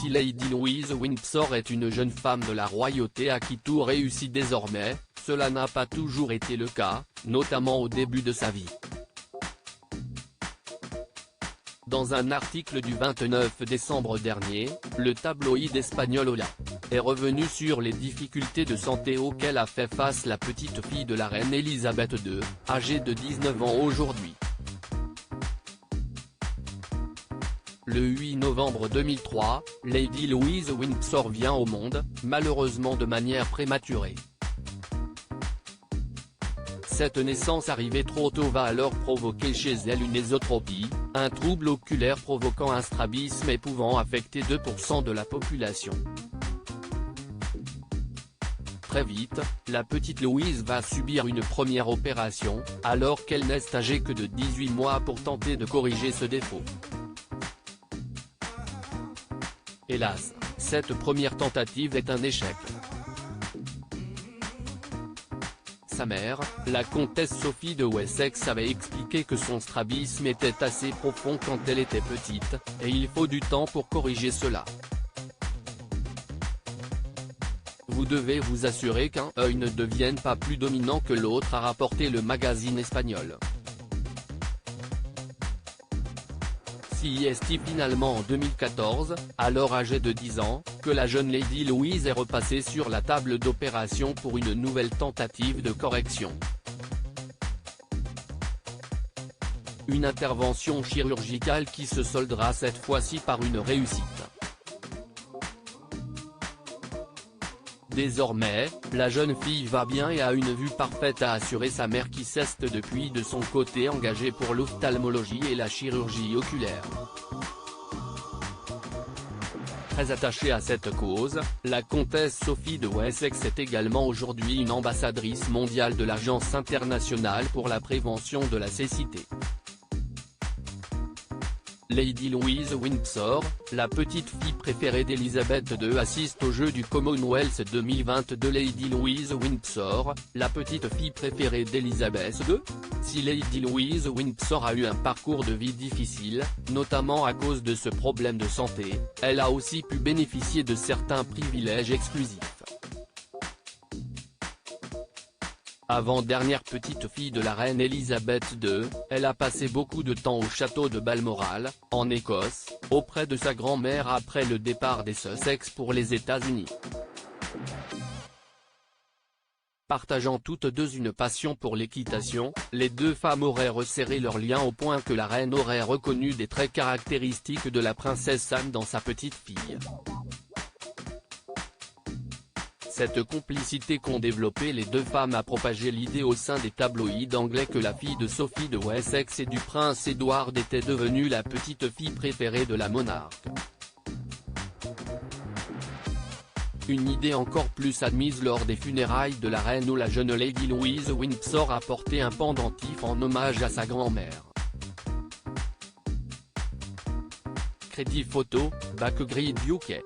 Si Lady Louise Windsor est une jeune femme de la royauté à qui tout réussit désormais, cela n'a pas toujours été le cas, notamment au début de sa vie. Dans un article du 29 décembre dernier, le tabloïd espagnol Hola est revenu sur les difficultés de santé auxquelles a fait face la petite fille de la reine Elisabeth II, âgée de 19 ans aujourd'hui. Le 8 novembre 2003, Lady Louise Windsor vient au monde, malheureusement de manière prématurée. Cette naissance arrivée trop tôt va alors provoquer chez elle une ésotropie, un trouble oculaire provoquant un strabisme et pouvant affecter 2% de la population. Très vite, la petite Louise va subir une première opération, alors qu'elle n'est âgée que de 18 mois pour tenter de corriger ce défaut. Hélas, cette première tentative est un échec. Sa mère, la comtesse Sophie de Wessex avait expliqué que son strabisme était assez profond quand elle était petite, et il faut du temps pour corriger cela. Vous devez vous assurer qu'un œil ne devienne pas plus dominant que l'autre, a rapporté le magazine espagnol. Si est finalement en 2014, alors âgée de 10 ans, que la jeune Lady Louise est repassée sur la table d'opération pour une nouvelle tentative de correction. Une intervention chirurgicale qui se soldera cette fois-ci par une réussite. Désormais, la jeune fille va bien et a une vue parfaite, a assuré sa mère qui s'est depuis de son côté engagée pour l'ophtalmologie et la chirurgie oculaire. Très attachée à cette cause, la comtesse Sophie de Wessex est également aujourd'hui une ambassadrice mondiale de l'Agence internationale pour la prévention de la cécité. Lady Louise Windsor, la petite fille préférée d'Elisabeth II, assiste aux Jeux du Commonwealth 2022. Lady Louise Windsor, la petite fille préférée d'Elisabeth II. Si Lady Louise Windsor a eu un parcours de vie difficile, notamment à cause de ce problème de santé, elle a aussi pu bénéficier de certains privilèges exclusifs. Avant-dernière petite fille de la reine Elisabeth II, elle a passé beaucoup de temps au château de Balmoral, en Écosse, auprès de sa grand-mère après le départ des Sussex pour les États-Unis. Partageant toutes deux une passion pour l'équitation, les deux femmes auraient resserré leur lien au point que la reine aurait reconnu des traits caractéristiques de la princesse Anne dans sa petite fille. Cette complicité qu'ont développée les deux femmes a propagé l'idée au sein des tabloïds anglais que la fille de Sophie de Wessex et du prince Edward était devenue la petite fille préférée de la monarque. Une idée encore plus admise lors des funérailles de la reine où la jeune Lady Louise Windsor a porté un pendentif en hommage à sa grand-mère. Crédit photo, Backgrid UK.